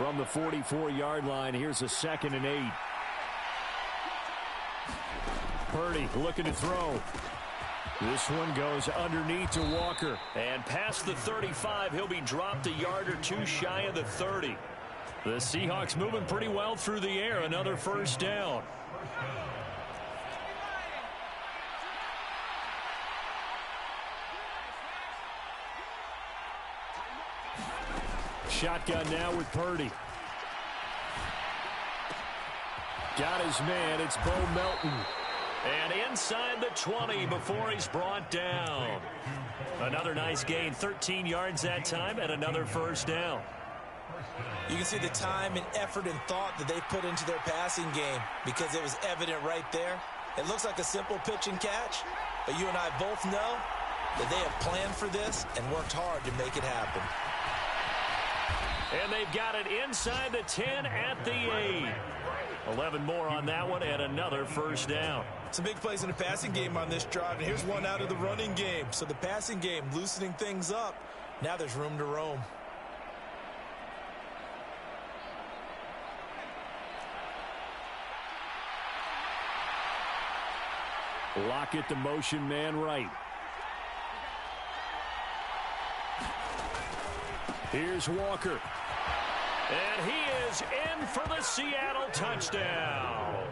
From the 44-yard line, here's a 2nd and 8. Purdy looking to throw. This one goes underneath to Walker. And past the 35, he'll be dropped a yard or two shy of the 30. The Seahawks moving pretty well through the air. Another first down. Shotgun now with Purdy. Got his man. It's Bo Melton. And inside the 20 before he's brought down. Another nice gain. 13 yards that time and another first down. You can see the time and effort and thought that they put into their passing game because it was evident right there. It looks like a simple pitch and catch, but you and I both know that they have planned for this and worked hard to make it happen. And they've got it inside the 10 at the 8. 11 more on that one and another first down. Some big plays in the passing game on this drive, and here's one out of the running game. So the passing game loosening things up. Now there's room to roam. Lockett the motion man right. Here's Walker. And he is in for the Seattle touchdown.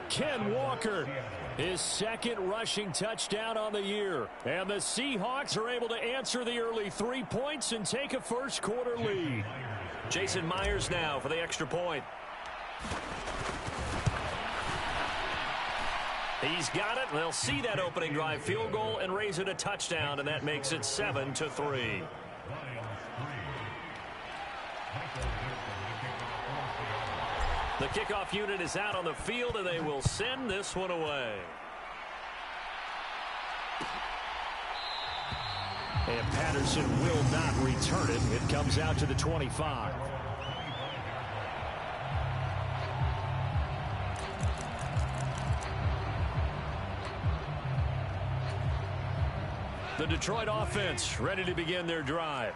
Ken Walker, his 2nd rushing touchdown on the year. And the Seahawks are able to answer the early 3 points and take a first-quarter lead. Jason Myers now for the extra point. He's got it. They'll see that opening drive field goal and raise it a touchdown, and that makes it 7-3. The kickoff unit is out on the field, and they will send this one away. And Patterson will not return it. It comes out to the 25. The Detroit offense ready to begin their drive.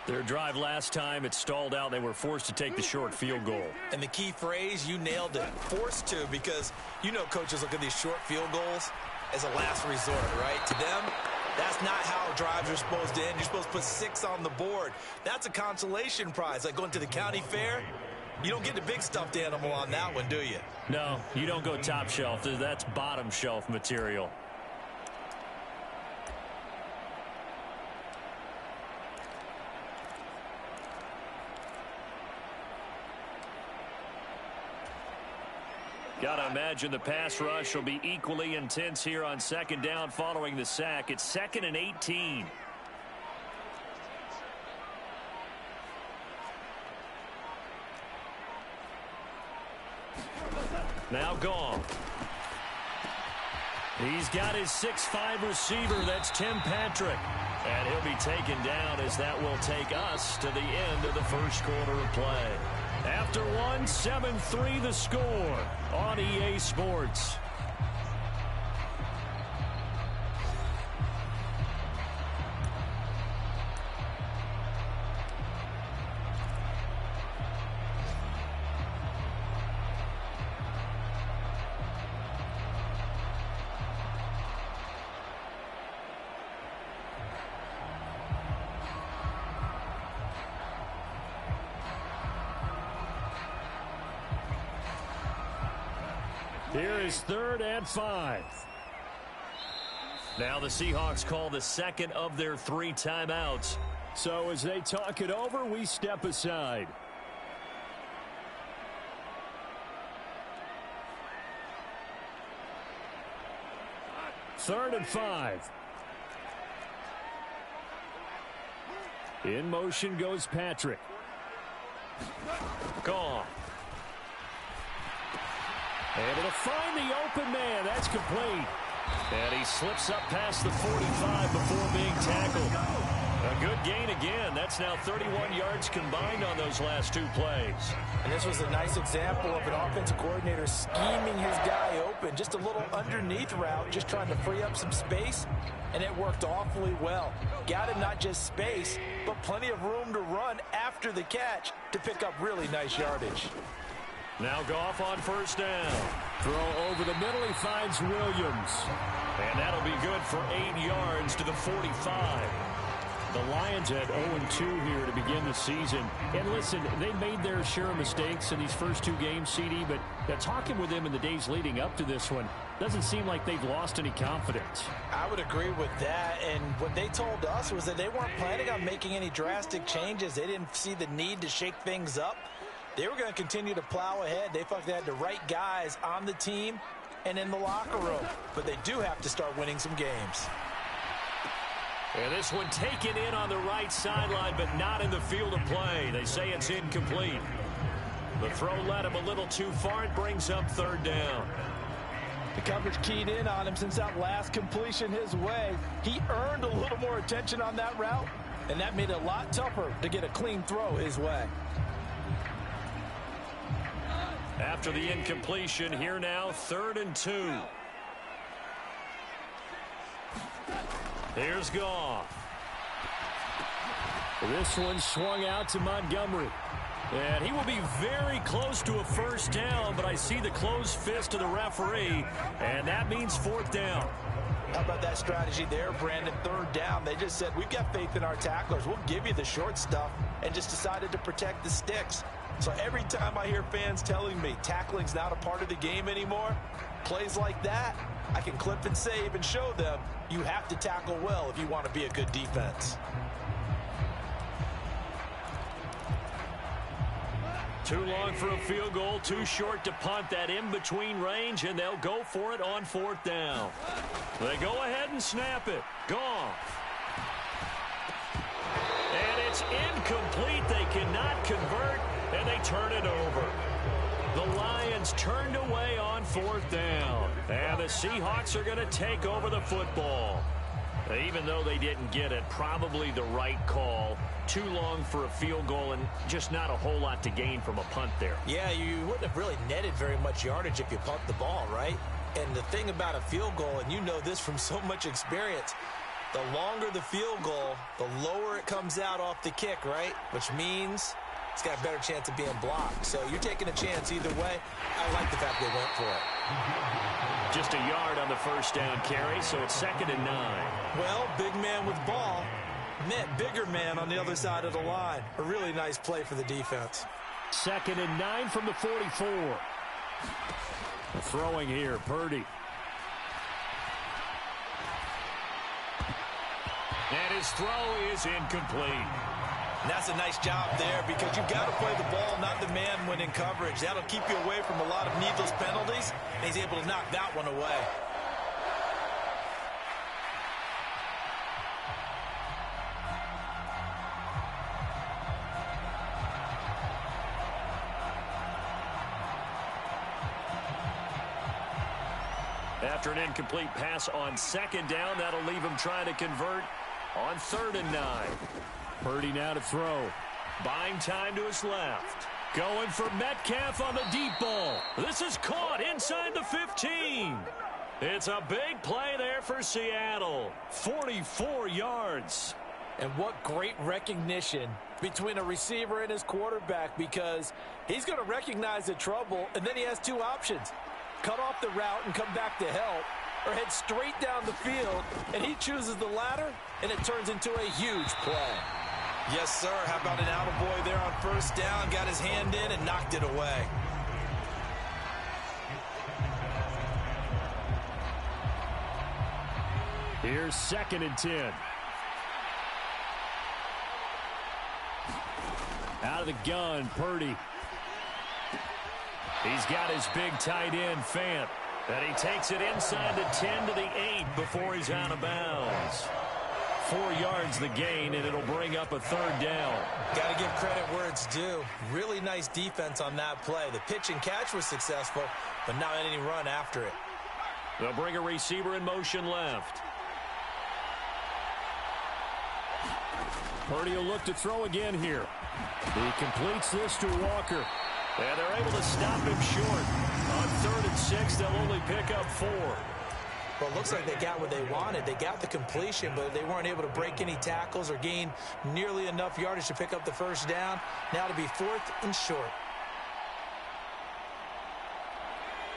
Their drive last time, it stalled out. They were forced to take the short field goal. And the key phrase, you nailed it, forced to, because you know coaches look at these short field goals as a last resort, right? To them, that's not how drives are supposed to end. You're supposed to put 6 on the board. That's a consolation prize, like going to the county fair. You don't get the big stuffed animal on that one, do you? No, you don't go top shelf. That's bottom shelf material. Got to imagine the pass rush will be equally intense here on 2nd down following the sack. It's 2nd and 18. Now gone. He's got his 6'5 receiver. That's Tim Patrick. And he'll be taken down as that will take us to the end of the first quarter of play. After one, 7-3 the score on EA Sports. Here is 3rd and 5. Now the Seahawks call the 2nd of their 3 timeouts. So as they talk it over, we step aside. Third and 5. In motion goes Patrick. Gone. Able to find the open man. That's complete. And he slips up past the 45 before being tackled. A good gain again. That's now 31 yards combined on those last 2 plays. And this was a nice example of an offensive coordinator scheming his guy open. Just a little underneath route, just trying to free up some space, and it worked awfully well. Got him not just space, but plenty of room to run after the catch to pick up really nice yardage. Now Goff on first down. Throw over the middle. He finds Williams. And that'll be good for 8 yards to the 45. The Lions had 0-2 here to begin the season. And listen, they made their share of mistakes in these first 2 games, CD, but talking with them in the days leading up to this one, doesn't seem like they've lost any confidence. I would agree with that, and what they told us was that they weren't planning on making any drastic changes. They didn't see the need to shake things up. They were going to continue to plow ahead. They felt they had the right guys on the team and in the locker room, but they do have to start winning some games. And this one taken in on the right sideline, but not in the field of play. They say it's incomplete. The throw led him a little too far. It brings up third down. The coverage keyed in on him since that last completion his way. He earned a little more attention on that route, and that made it a lot tougher to get a clean throw his way. After the incompletion, here now, 3rd and 2. Here's Goff. This one swung out to Montgomery. And he will be very close to a first down, but I see the closed fist of the referee, and that means 4th down. How about that strategy there, Brandon? 3rd down. They just said, we've got faith in our tacklers. We'll give you the short stuff, and just decided to protect the sticks. So every time I hear fans telling me tackling's not a part of the game anymore, plays like that, I can clip and save and show them you have to tackle well if you want to be a good defense. Too long for a field goal, too short to punt. That in-between range, and they'll go for it on 4th down. They go ahead and snap it. Goff. And it's incomplete. They cannot convert, and they turn it over. The Lions turned away on 4th down. And the Seahawks are going to take over the football. Even though they didn't get it, probably the right call. Too long for a field goal and just not a whole lot to gain from a punt there. Yeah, you wouldn't have really netted very much yardage if you pumped the ball, right? And the thing about a field goal, and you know this from so much experience, the longer the field goal, the lower it comes out off the kick, right? Which means it's got a better chance of being blocked. So you're taking a chance either way. I like the fact they went for it. Just a yard on the first down carry, so it's 2nd and 9. Well, big man with ball met bigger man on the other side of the line. A really nice play for the defense. 2nd and 9 from the 44. Throwing here, Purdy. And his throw is incomplete. And that's a nice job there because you've got to play the ball, not the man when in coverage. That'll keep you away from a lot of needless penalties, and he's able to knock that one away. After an incomplete pass on 2nd down, that'll leave him trying to convert on 3rd and 9. Purdy now to throw. Buying time to his left. Going for Metcalf on the deep ball. This is caught inside the 15. It's a big play there for Seattle. 44 yards. And what great recognition between a receiver and his quarterback, because he's going to recognize the trouble, and then he has 2 options. Cut off the route and come back to help, or head straight down the field, and he chooses the latter, and it turns into a huge play. Yes, sir. How about an attaboy there on first down? Got his hand in and knocked it away. Here's 2nd and 10. Out of the gun, Purdy. He's got his big tight end, Fant. And he takes it inside the 10 to the 8 before he's out of bounds. 4 yards the gain, and it'll bring up a 3rd down. Got to give credit where it's due. Really nice defense on that play. The pitch and catch was successful, but not any run after it. They'll bring a receiver in motion left. Purdy will look to throw again here. He completes this to Walker. And they're able to stop him short. On 3rd and 6, they'll only pick up 4. Well, it looks like they got what they wanted. They got the completion, but they weren't able to break any tackles or gain nearly enough yardage to pick up the first down. Now to be 4th and short.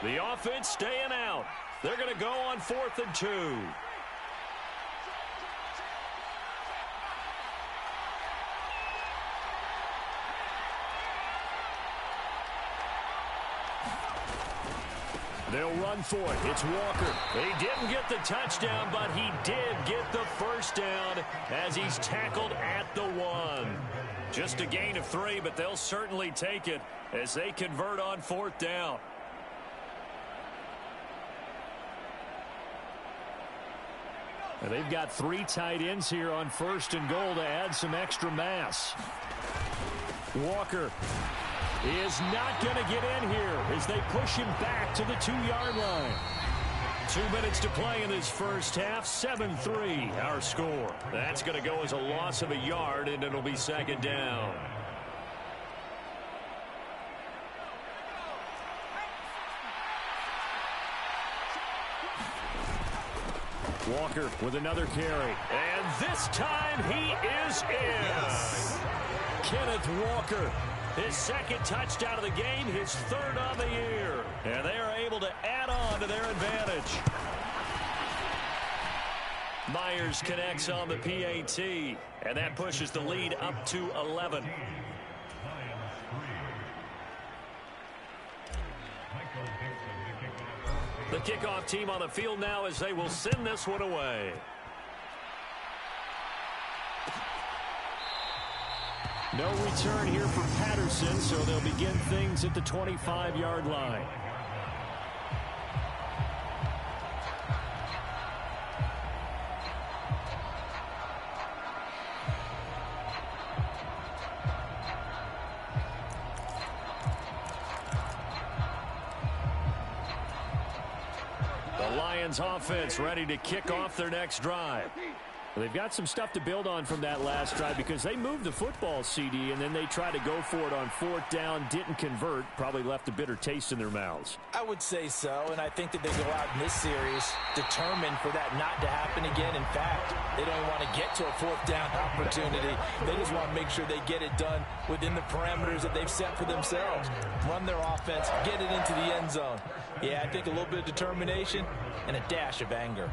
The offense staying out. They're going to go on 4th and 2. They'll run for it. It's Walker. He didn't get the touchdown, but he did get the first down as he's tackled at the 1. Just a gain of 3, but they'll certainly take it as they convert on 4th down. And they've got 3 tight ends here on 1st and goal to add some extra mass. Walker is not going to get in here as they push him back to the 2-yard line. 2 minutes to play in this first half. 7-3 our score. That's going to go as a loss of a yard, and it'll be 2nd down. Walker with another carry. And this time he is in. Yes. Kenneth Walker. His 2nd touchdown of the game, his 3rd on the year. And they are able to add on to their advantage. Myers connects on the PAT, and that pushes the lead up to 11. The kickoff team on the field now as they will send this one away. No return here for Patterson, so they'll begin things at the 25-yard line. The Lions offense ready to kick off their next drive. They've got some stuff to build on from that last drive because they moved the football, CD, and then they tried to go for it on 4th down, didn't convert, probably left a bitter taste in their mouths. I would say so, and I think that they go out in this series determined for that not to happen again. In fact, they don't want to get to a 4th down opportunity. They just want to make sure they get it done within the parameters that they've set for themselves. Run their offense, get it into the end zone. Yeah, I think a little bit of determination and a dash of anger.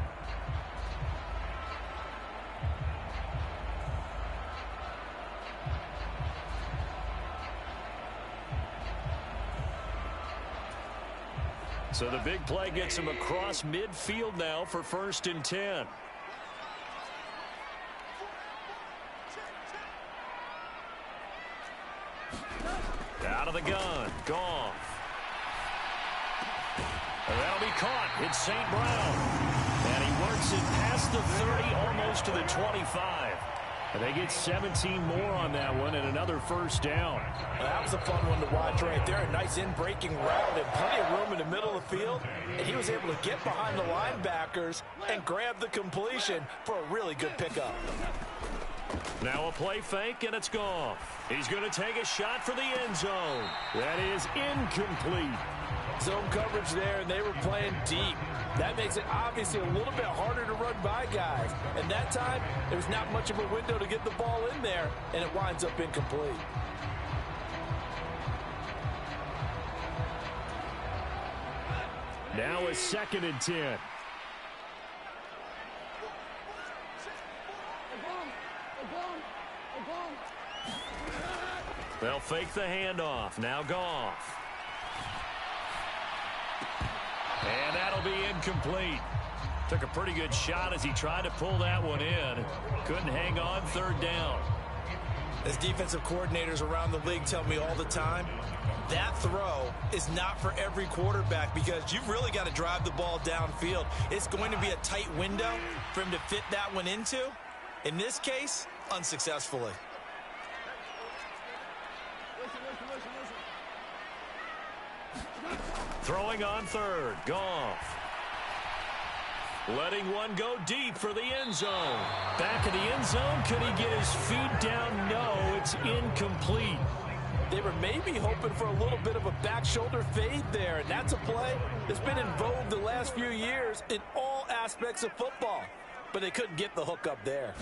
So the big play gets him across midfield now for 1st and 10. Out of the gun. Goff. That'll be caught. It's St. Brown. And he works it past the 30, almost to the 25. And they get 17 more on that one and another 1st down. Well, that was a fun one to watch right there. A nice in-breaking route and plenty of room in the middle of the field. And he was able to get behind the linebackers and grab the completion for a really good pickup. Now a play fake, and it's gone. He's going to take a shot for the end zone. That is incomplete. Zone coverage there, and they were playing deep. That makes it obviously a little bit harder to run by guys. And that time, there was not much of a window to get the ball in there, and it winds up incomplete. Now a 2nd and 10. They'll fake the handoff. Now Goff. And that'll be incomplete. Took a pretty good shot as he tried to pull that one in. Couldn't hang on. 3rd down. As defensive coordinators around the league tell me all the time, that throw is not for every quarterback because you've really got to drive the ball downfield. It's going to be a tight window for him to fit that one into. In this case, unsuccessfully. Throwing on 3rd. Goff. Letting one go deep for the end zone. Back in the end zone, could he get his feet down? No, it's incomplete. They were maybe hoping for a little bit of a back shoulder fade there, and that's a play that's been in vogue the last few years in all aspects of football. But they couldn't get the hook up there.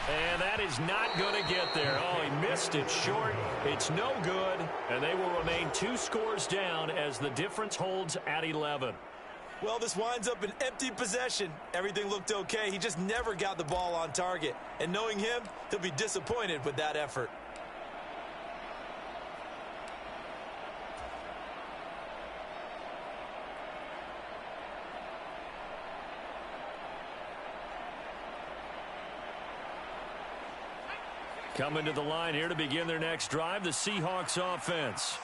And that is not going to get there. Oh, he missed it short. It's no good. And they will remain 2 scores down as the difference holds at 11. Well, this winds up an empty possession. Everything looked okay. He just never got the ball on target. And knowing him, he'll be disappointed with that effort. Coming to the line here to begin their next drive, the Seahawks offense.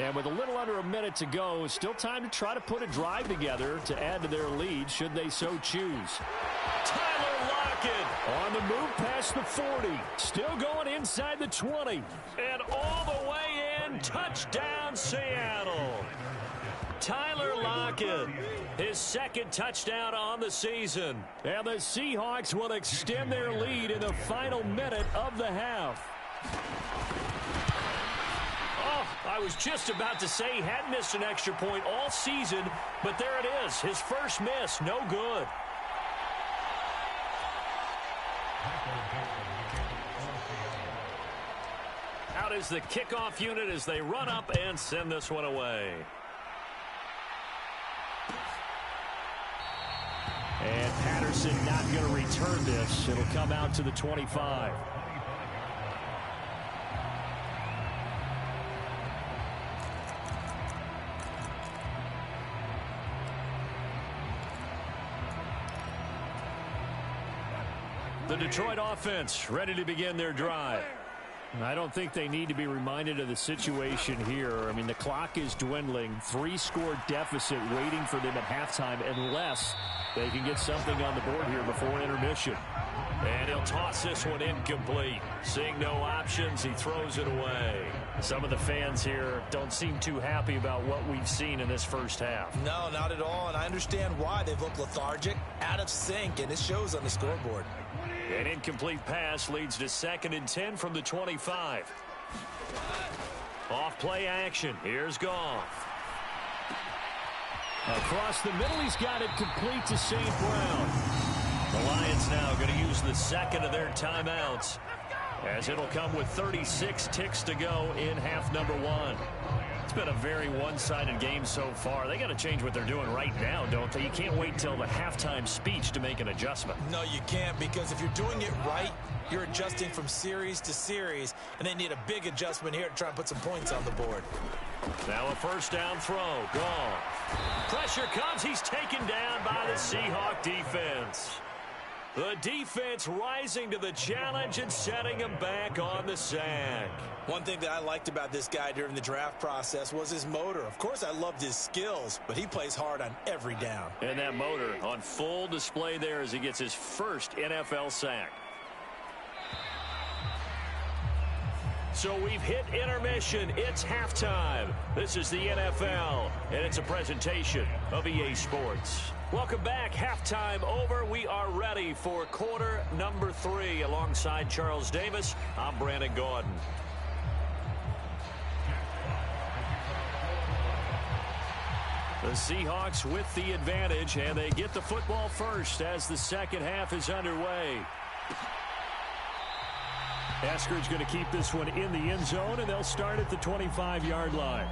And with a little under a minute to go, still time to try to put a drive together to add to their lead should they so choose. Tyler Lockett on the move past the 40. Still going inside the 20. And all the way in, touchdown Seattle. Tyler Lockett, his second touchdown on the season. And the Seahawks will extend their lead in the final minute of the half. I was just about to say he hadn't missed an extra point all season, but there it is. His first miss, no good. Out is the kickoff unit as they run up and send this one away. And Patterson not going to return this. It'll come out to the 25. The Detroit offense ready to begin their drive. I don't think they need to be reminded of the situation here. I mean, the clock is dwindling. 3-score deficit waiting for them at halftime unless they can get something on the board here before intermission. And he'll toss this one incomplete. Seeing no options, he throws it away. Some of the fans here don't seem too happy about what we've seen in this first half. No, not at all, and I understand why. They look lethargic, out of sync, and it shows on the scoreboard. An incomplete pass leads to 2nd and 10 from the 25. Off play action. Here's Goff. Across the middle, he's got it complete to St. Brown. The Lions now going to use the second of their timeouts, as it'll come with 36 ticks to go in half number 1. It's been a very one-sided game so far. They got to change what they're doing right now, don't they? You can't wait till the halftime speech to make an adjustment. No, you can't, because if you're doing it right, you're adjusting from series to series, and they need a big adjustment here to try and put some points on the board. Now a first down throw. Gone. Pressure comes. He's taken down by the Seahawk defense. The defense rising to the challenge and setting him back on the sack. One thing that I liked about this guy during the draft process was his motor. Of course, I loved his skills, but he plays hard on every down. And that motor on full display there as he gets his first NFL sack. So we've hit intermission. It's halftime. This is the NFL, and it's a presentation of EA Sports. Welcome back. Halftime over. We are ready for quarter number 3. Alongside Charles Davis, I'm Brandon Gordon. The Seahawks with the advantage, and they get the football first as the second half is underway. Eskridge going to keep this one in the end zone, and they'll start at the 25-yard line.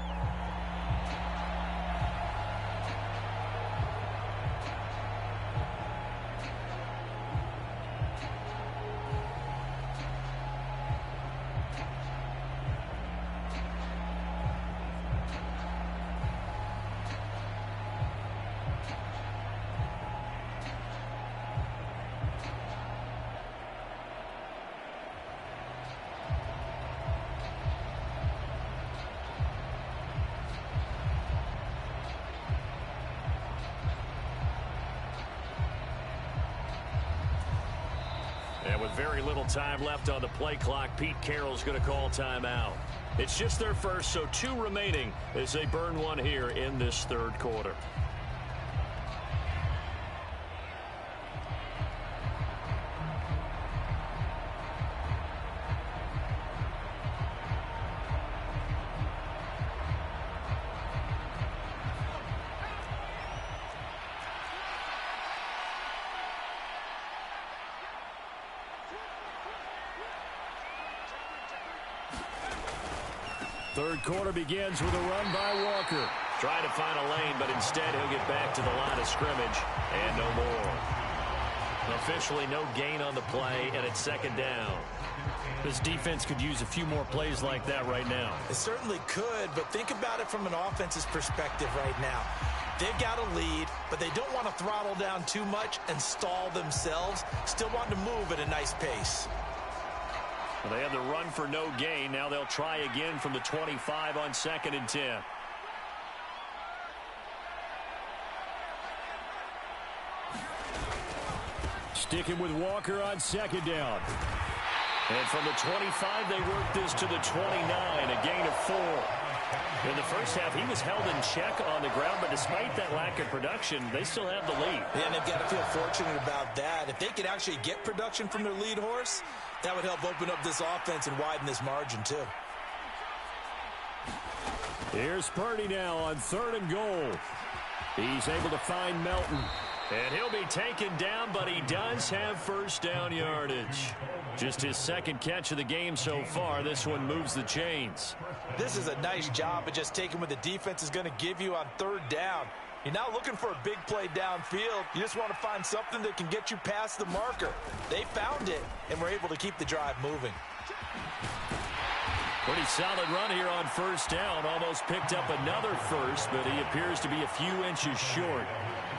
And with very little time left on the play clock, Pete Carroll's going to call timeout. It's just their first, so 2 remaining as they burn one here in this third quarter. Third quarter begins with a run by Walker. Trying to find a lane, but instead he'll get back to the line of scrimmage and no more. Officially no gain on the play, and it's second down. This defense could use a few more plays like that right now. It certainly could, but think about it from an offense's perspective right now. They've got a lead, but they don't want to throttle down too much and stall themselves. Still want to move at a nice pace. Well, they had the run for no gain. Now they'll try again from the 25 on 2nd and 10. Sticking with Walker on 2nd down. And from the 25, they work this to the 29, a gain of 4. In the first half, he was held in check on the ground, but despite that lack of production, they still have the lead. And they've got to feel fortunate about that. If they could actually get production from their lead horse, that would help open up this offense and widen this margin, too. Here's Purdy now on 3rd and goal. He's able to find Melton. And he'll be taken down, but he does have first down yardage. Just his second catch of the game so far. This one moves the chains. This is a nice job of just taking what the defense is going to give you on 3rd down. You're not looking for a big play downfield. You just want to find something that can get you past the marker. They found it and were able to keep the drive moving. Pretty solid run here on 1st down. Almost picked up another first, but he appears to be a few inches short.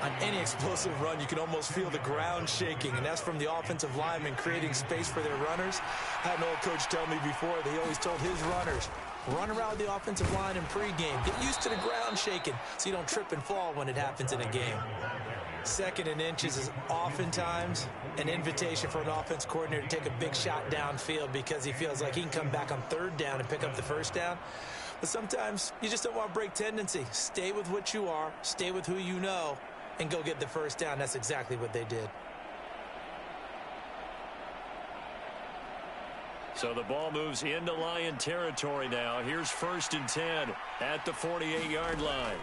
On any explosive run, you can almost feel the ground shaking, and that's from the offensive linemen creating space for their runners. I had an old coach tell me before that he always told his runners, run around the offensive line in pregame. Get used to the ground shaking so you don't trip and fall when it happens in a game. 2nd and inches is oftentimes an invitation for an offense coordinator to take a big shot downfield because he feels like he can come back on 3rd down and pick up the first down. But sometimes you just don't want to break tendency. Stay with what you are, stay with who you know, and go get the first down. That's exactly what they did. So the ball moves into Lion territory now. Here's 1st and 10 at the 48-yard line.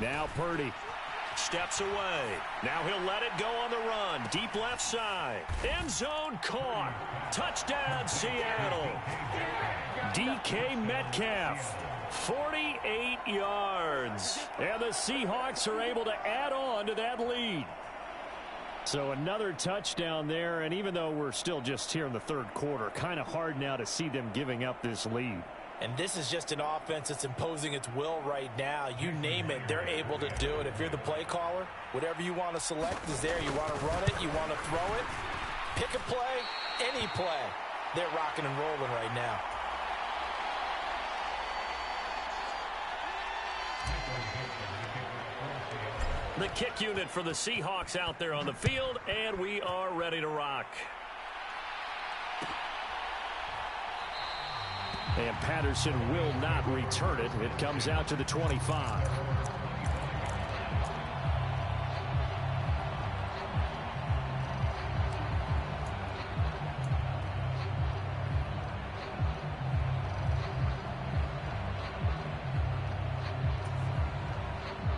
Now Purdy. Steps away. Now he'll let it go on the run. Deep left side. End zone caught. Touchdown, Seattle. DK Metcalf. 48 yards. And the Seahawks are able to add on to that lead. So another touchdown there, and even though we're still just here in the 3rd quarter, kind of hard now to see them giving up this lead. And this is just an offense that's imposing its will right now. You name it, they're able to do it. If you're the play caller, whatever you want to select is there. You want to run it, you want to throw it, pick a play, any play. They're rocking and rolling right now. The kick unit for the Seahawks out there on the field, and we are ready to rock. And Patterson will not return it. It comes out to the 25.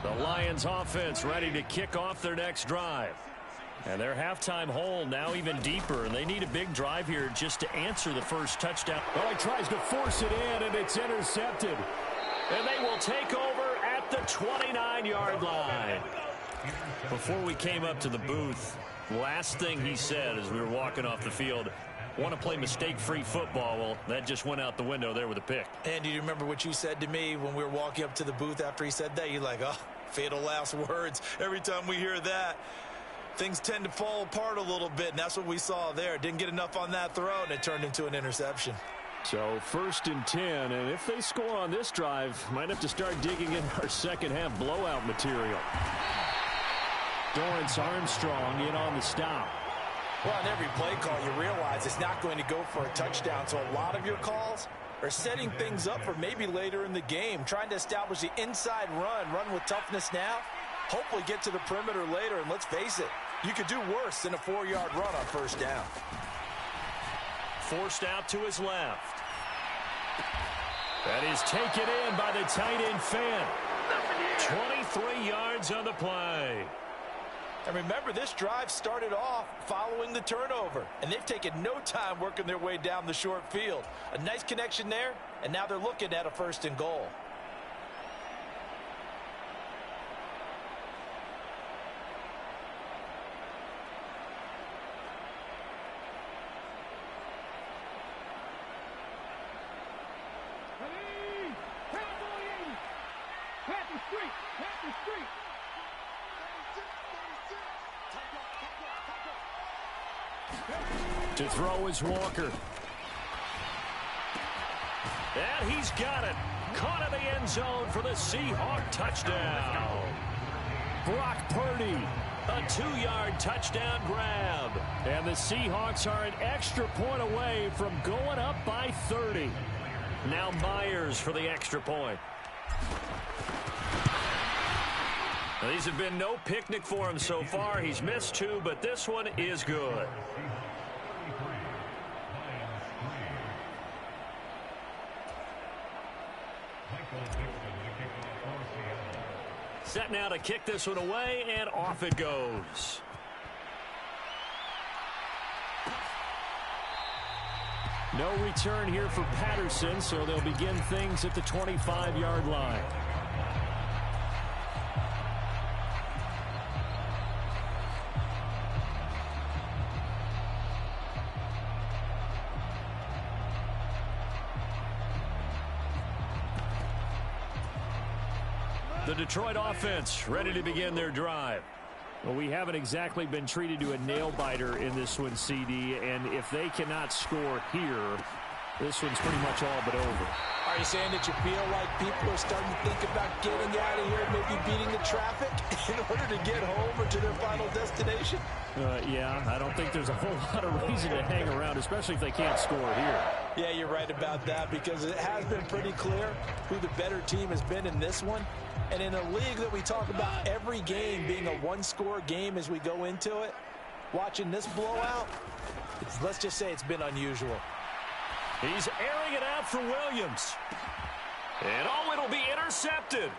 The Lions offense ready to kick off their next drive. And their halftime hole now even deeper, and they need a big drive here just to answer the first touchdown. Well, he tries to force it in, and it's intercepted. And they will take over at the 29-yard line. Before we came up to the booth, last thing he said as we were walking off the field, want to play mistake-free football. Well, that just went out the window there with a pick. And do you remember what you said to me when we were walking up to the booth after he said that? You're like, oh, fatal last words. Every time we hear that, things tend to fall apart a little bit, and that's what we saw there. Didn't get enough on that throw, and it turned into an interception. So 1st and 10, and if they score on this drive, might have to start digging in our second-half blowout material. Dorrance Armstrong in on the stop. Well, on every play call, you realize it's not going to go for a touchdown, so a lot of your calls are setting things up for maybe later in the game, trying to establish the inside run with toughness now, hopefully get to the perimeter later, and let's face it, you could do worse than a 4-yard run on 1st down. Forced out to his left. That is taken in by the tight end Fant. 23 yards on the play. And remember, this drive started off following the turnover, and they've taken no time working their way down the short field. A nice connection there, and now they're looking at a 1st and goal. To throw is Walker. And he's got it. Caught in the end zone for the Seahawk touchdown. Brock Purdy, a 2-yard touchdown grab. And the Seahawks are an extra point away from going up by 30. Now Myers for the extra point. Now, these have been no picnic for him so far. He's missed 2, but this one is good. Set now to kick this one away, and off it goes. No return here for Patterson, so they'll begin things at the 25-yard line. The Detroit offense ready to begin their drive. Well, we haven't exactly been treated to a nail-biter in this one, CD, and if they cannot score here, this one's pretty much all but over. Are you saying that you feel like people are starting to think about getting out of here, maybe beating the traffic in order to get home or to their final destination? Yeah, I don't think there's a whole lot of reason to hang around, especially if they can't score here. Yeah, you're right about that, because it has been pretty clear who the better team has been in this one. And in a league that we talk about every game being a one-score game as we go into it, watching this blowout, let's just say it's been unusual. He's airing it out for Williams. And it'll be intercepted.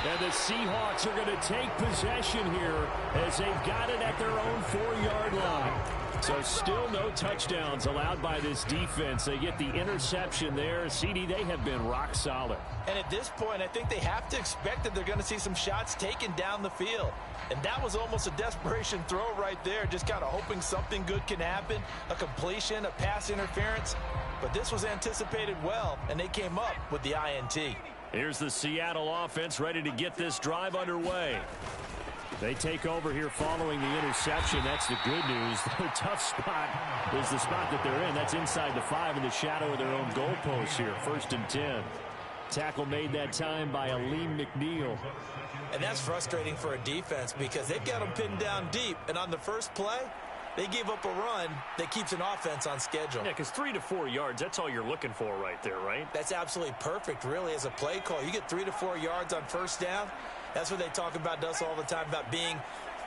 And the Seahawks are going to take possession here as they've got it at their own 4-yard line. So still no touchdowns allowed by this defense. They get the interception there. CD, they have been rock solid. And at this point, I think they have to expect that they're going to see some shots taken down the field. And that was almost a desperation throw right there, just kind of hoping something good can happen, a completion, a pass interference. But this was anticipated well, and they came up with the INT. Here's the Seattle offense ready to get this drive underway. They take over here following the interception. That's the good news. The tough spot is the spot that they're in. That's inside the 5 in the shadow of their own goalpost here. 1st and 10. Tackle made that time by Aleem McNeil. And that's frustrating for a defense because they've got them pinned down deep. And on the first play, they give up a run that keeps an offense on schedule. Yeah, because 3 to 4 yards, that's all you're looking for right there, right? That's absolutely perfect, really, as a play call. You get 3 to 4 yards on first down. That's what they talk about us all the time, about being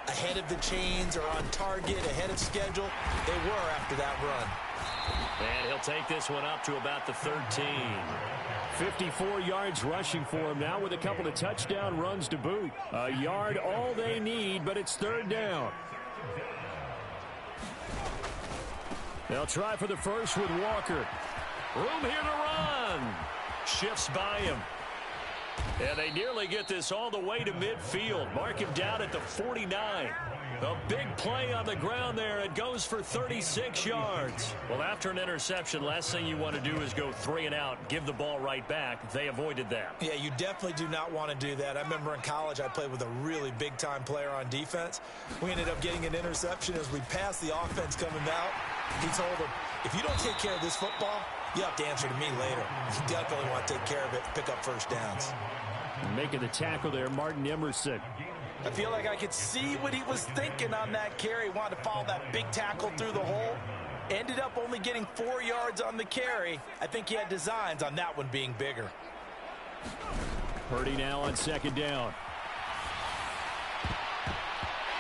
ahead of the chains or on target, ahead of schedule. They were after that run. And he'll take this one up to about the 13. 54 yards rushing for him now with a couple of touchdown runs to boot. A yard all they need, but it's 3rd down. They'll try for the first with Walker. Room here to run. Shifts by him. And they nearly get this all the way to midfield. Mark him down at the 49. A big play on the ground there. It goes for 36 yards. Well, after an interception, last thing you want to do is go 3 and out, give the ball right back. They avoided that. Yeah, you definitely do not want to do that. I remember in college I played with a really big-time player on defense. We ended up getting an interception as we passed the offense coming out. He told him, if you don't take care of this football, you have to answer to me later. You definitely want to take care of it, pick up first downs. Making the tackle there, Martin Emerson. I feel like I could see what he was thinking on that carry. Wanted to follow that big tackle through the hole. Ended up only getting 4 yards on the carry. I think he had designs on that one being bigger. Purdy now on 2nd down.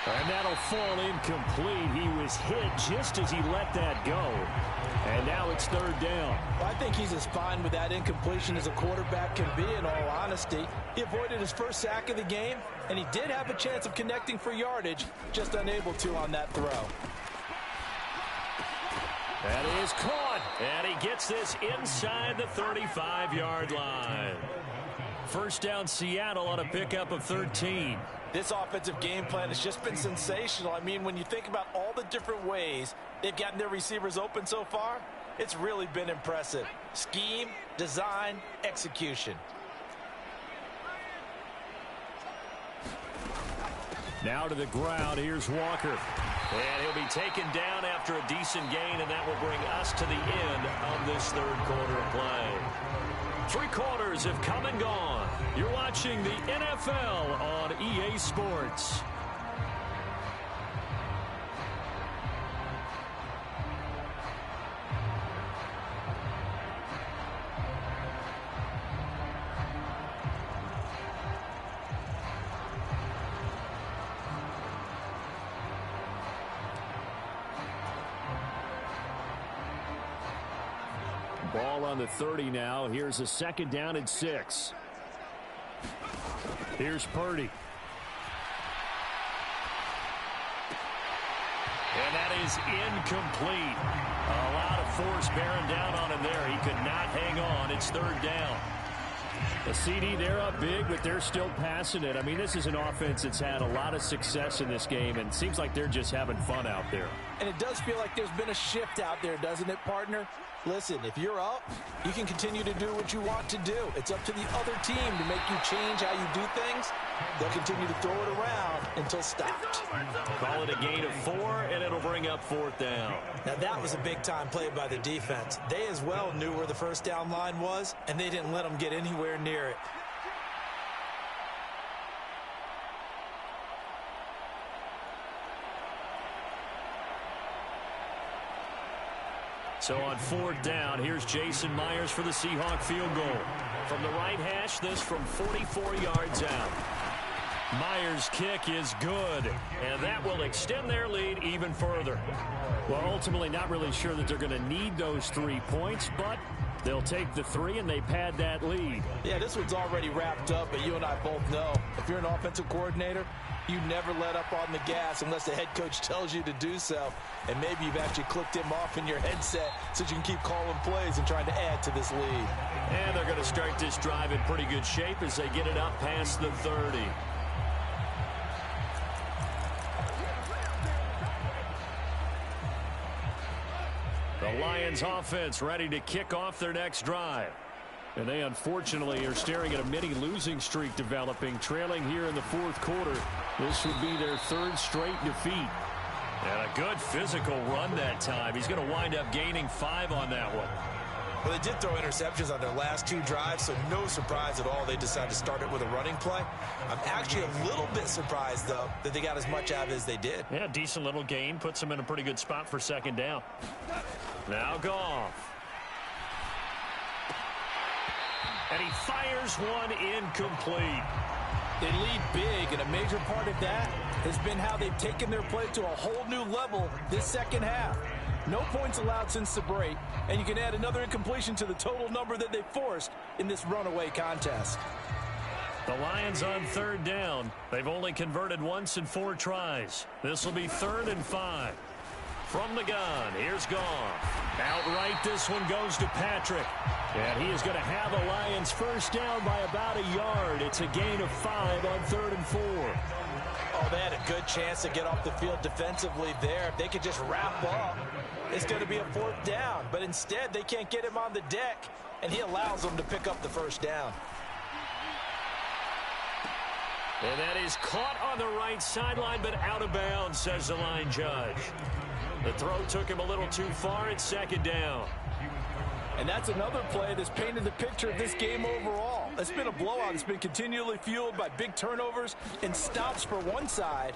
And that'll fall incomplete. He was hit just as he let that go. And now it's third down. Well, I think he's as fine with that incompletion as a quarterback can be, in all honesty. He avoided his first sack of the game, and he did have a chance of connecting for yardage, just unable to on that throw. That is caught, and he gets this inside the 35-yard line. First down, Seattle on a pickup of 13. This offensive game plan has just been sensational. I mean, when you think about all the different ways they've gotten their receivers open so far, it's really been impressive. Scheme, design, execution. Now to the ground. Here's Walker. And he'll be taken down after a decent gain, and that will bring us to the end of this third quarter of play. 3 quarters have come and gone. You're watching the NFL on EA Sports. Ball on the 30 now. Here's a second down and 6. Here's Purdy. And that is incomplete. A lot of force bearing down on him there. He could not hang on. It's third down. The CD, they're up big, but they're still passing it. I mean, this is an offense that's had a lot of success in this game, and it seems like they're just having fun out there. And it does feel like there's been a shift out there, doesn't it, partner? Listen, if you're up, you can continue to do what you want to do. It's up to the other team to make you change how you do things. They'll continue to throw it around until stopped. Call it a gain of 4, and it'll bring up fourth down. Now, that was a big-time play by the defense. They as well knew where the first down line was, and they didn't let them get anywhere near it. So on fourth down, here's Jason Myers for the Seahawk field goal. From the right hash, this from 44 yards out. Myers' kick is good, and that will extend their lead even further. Well, ultimately, not really sure that they're going to need those 3 points, but they'll take the 3, and they pad that lead. Yeah, this one's already wrapped up, but you and I both know if you're an offensive coordinator, you never let up on the gas unless the head coach tells you to do so. And maybe you've actually clicked him off in your headset so you can keep calling plays and trying to add to this lead. And they're going to start this drive in pretty good shape as they get it up past the 30. The Lions offense ready to kick off their next drive. And they unfortunately are staring at a mini losing streak developing, trailing here in the fourth quarter. This would be their 3rd straight defeat. And a good physical run that time. He's going to wind up gaining 5 on that one. Well, they did throw interceptions on their last 2 drives, so no surprise at all they decided to start it with a running play. I'm actually a little bit surprised, though, that they got as much out of it as they did. Yeah, decent little gain. Puts them in a pretty good spot for second down. Now Goff. And he fires one incomplete. They lead big, and a major part of that has been how they've taken their play to a whole new level this second half. No points allowed since the break, and you can add another incompletion to the total number that they forced in this runaway contest. The Lions on third down. They've only converted once in 4 tries. This will be 3rd and 5. From the gun, here's Goff. Outright, this one goes to Patrick. And he is going to have a Lions first down by about a yard. It's a gain of 5 on 3rd and 4. Oh, they had a good chance to get off the field defensively there. If they could just wrap up, it's going to be a 4th down. But instead, they can't get him on the deck, and he allows them to pick up the first down. And that is caught on the right sideline, but out of bounds, says the line judge. The throw took him a little too far. It's 2nd down. And that's another play that's painted the picture of this game overall. It's been a blowout. It's been continually fueled by big turnovers and stops for one side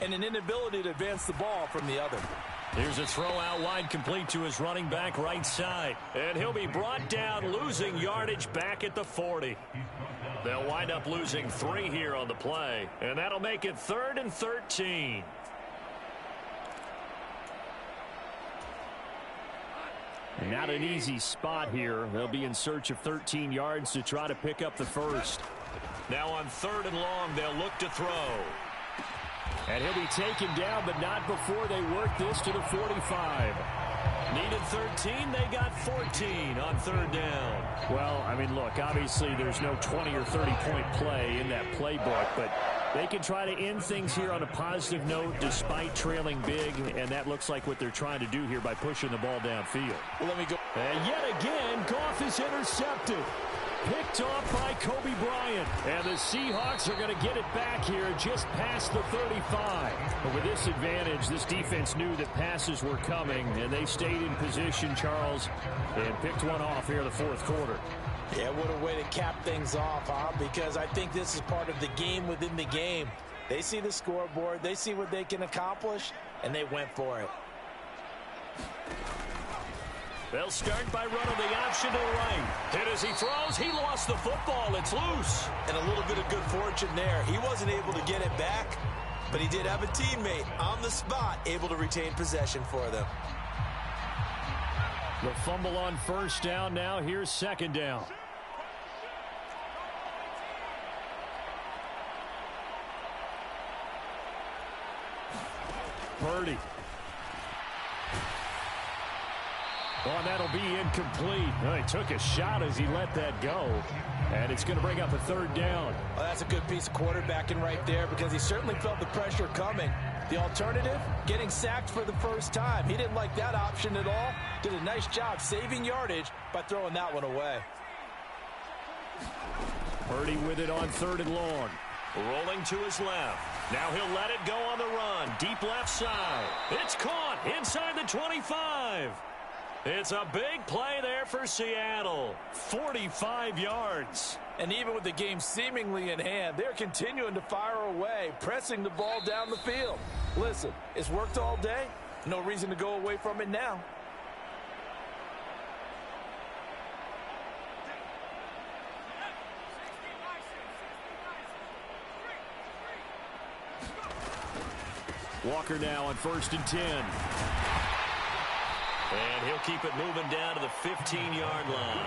and an inability to advance the ball from the other. Here's a throw out wide, complete to his running back right side. And he'll be brought down, losing yardage back at the 40. They'll wind up losing 3 here on the play, and that'll make it 3rd and 13. Not an easy spot here. They'll be in search of 13 yards to try to pick up the first. Now on 3rd and long, they'll look to throw. And he'll be taken down, but not before they work this to the 45. Needed 13, they got 14 on 3rd down. Well, I mean, look, obviously there's no 20 or 30-point play in that playbook, but they can try to end things here on a positive note despite trailing big, and that looks like what they're trying to do here by pushing the ball downfield. Well, let me go. And yet again, Goff is intercepted. Picked off by Kobe Bryant. And the Seahawks are going to get it back here just past the 35. But with this advantage, this defense knew that passes were coming, and they stayed in position, Charles, and picked one off here in the 4th quarter. Yeah, what a way to cap things off, huh? Because I think this is part of the game within the game. They see the scoreboard, they see what they can accomplish, and they went for it. They'll start by running the option to the right. Hit as he throws. He lost the football. It's loose. And a little bit of good fortune there. He wasn't able to get it back, but he did have a teammate on the spot able to retain possession for them. The fumble on 1st down. Now here's 2nd down. Purdy. Oh, and that'll be incomplete. Oh, he took a shot as he let that go. And it's going to bring up a 3rd down. Well, that's a good piece of quarterbacking right there because he certainly felt the pressure coming. The alternative, getting sacked for the first time. He didn't like that option at all. Did a nice job saving yardage by throwing that one away. Purdy with it on 3rd and long. Rolling to his left. Now he'll let it go on the run. Deep left side. It's caught inside the 25. It's a big play there for Seattle. 45 yards. And even with the game seemingly in hand, they're continuing to fire away, pressing the ball down the field. Listen, it's worked all day. No reason to go away from it now. Walker now on 1st and 10. And he'll keep it moving down to the 15-yard line.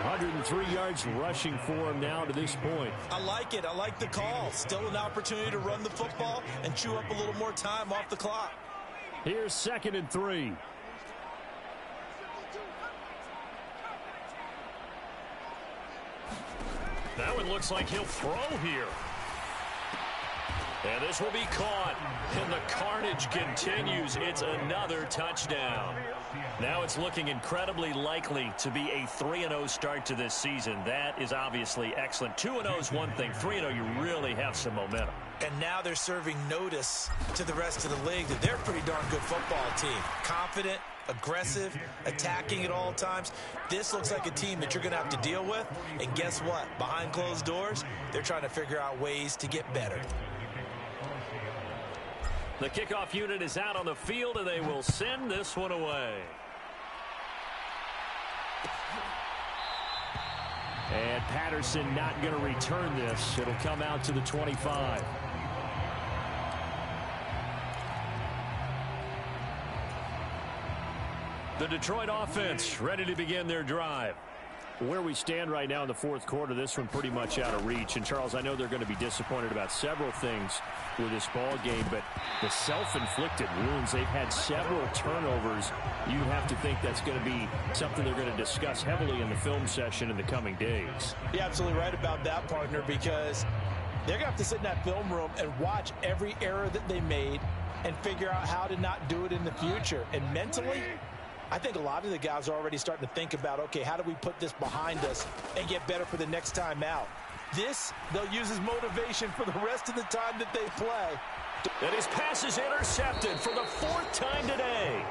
103 yards rushing for him now to this point. I like it. I like the call. Still an opportunity to run the football and chew up a little more time off the clock. Here's 2nd and 3. That one looks like he'll throw here. And this will be caught. And the carnage continues. It's another touchdown. Now it's looking incredibly likely to be a 3-0 start to this season. That is obviously excellent. 2-0 is one thing. 3-0, you really have some momentum. And now they're serving notice to the rest of the league that they're a pretty darn good football team. Confident, aggressive, attacking at all times. This looks like a team that you're going to have to deal with. And guess what? Behind closed doors, they're trying to figure out ways to get better. The kickoff unit is out on the field, and they will send this one away. And Patterson not going to return this. It'll come out to the 25. The Detroit offense ready to begin their drive. Where we stand right now in the 4th quarter, this one pretty much out of reach. And, Charles, I know they're going to be disappointed about several things with this ball game, but the self-inflicted wounds, they've had several turnovers. You have to think that's going to be something they're going to discuss heavily in the film session in the coming days. You're absolutely right about that, partner, because they're going to have to sit in that film room and watch every error that they made and figure out how to not do it in the future. And mentally, I think a lot of the guys are already starting to think about, okay, how do we put this behind us and get better for the next time out? This, they'll use as motivation for the rest of the time that they play. And his pass is intercepted for the 4th time today.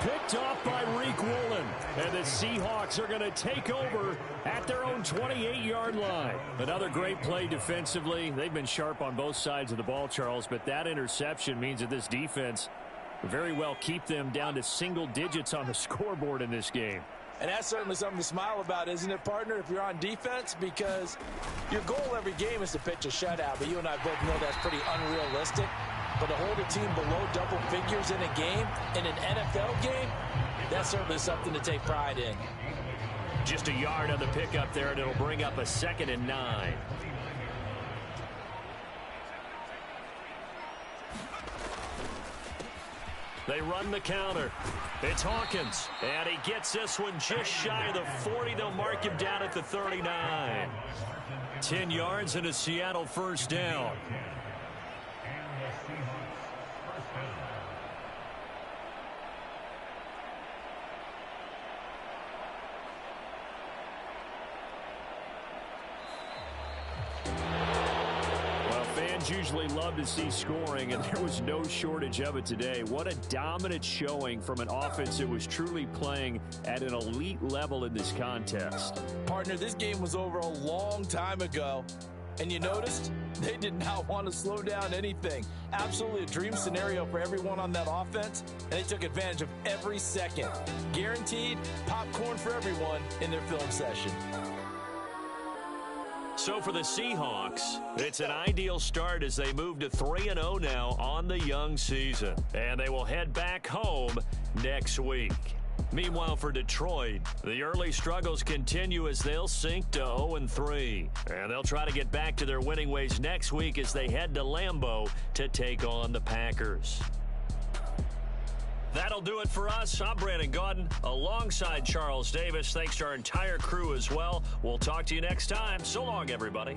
Picked off by Reek Woolen. And the Seahawks are going to take over at their own 28-yard line. Another great play defensively. They've been sharp on both sides of the ball, Charles, but that interception means that this defense very well keep them down to single digits on the scoreboard in this game. And that's certainly something to smile about, isn't it, partner, if you're on defense? Because your goal every game is to pitch a shutout, but you and I both know that's pretty unrealistic. But to hold a team below double figures in a game, in an NFL game, that's certainly something to take pride in. Just a yard on the pickup there, and it'll bring up a 2nd and 9. They run the counter. It's Hawkins, and he gets this one just shy of the 40. They'll mark him down at the 39. 10 yards and a Seattle first down. Usually love to see scoring, and there was no shortage of it today. What a dominant showing from an offense that was truly playing at an elite level in this contest. Partner, this game was over a long time ago, and you noticed they did not want to slow down anything. Absolutely a dream scenario for everyone on that offense, and they took advantage of every second. Guaranteed popcorn for everyone in their film session. So for the Seahawks, it's an ideal start as they move to 3-0 now on the young season. And they will head back home next week. Meanwhile, for Detroit, the early struggles continue as they'll sink to 0-3. And they'll try to get back to their winning ways next week as they head to Lambeau to take on the Packers. That'll do it for us. I'm Brandon Gaudin alongside Charles Davis. Thanks to our entire crew as well. We'll talk to you next time. So long, everybody.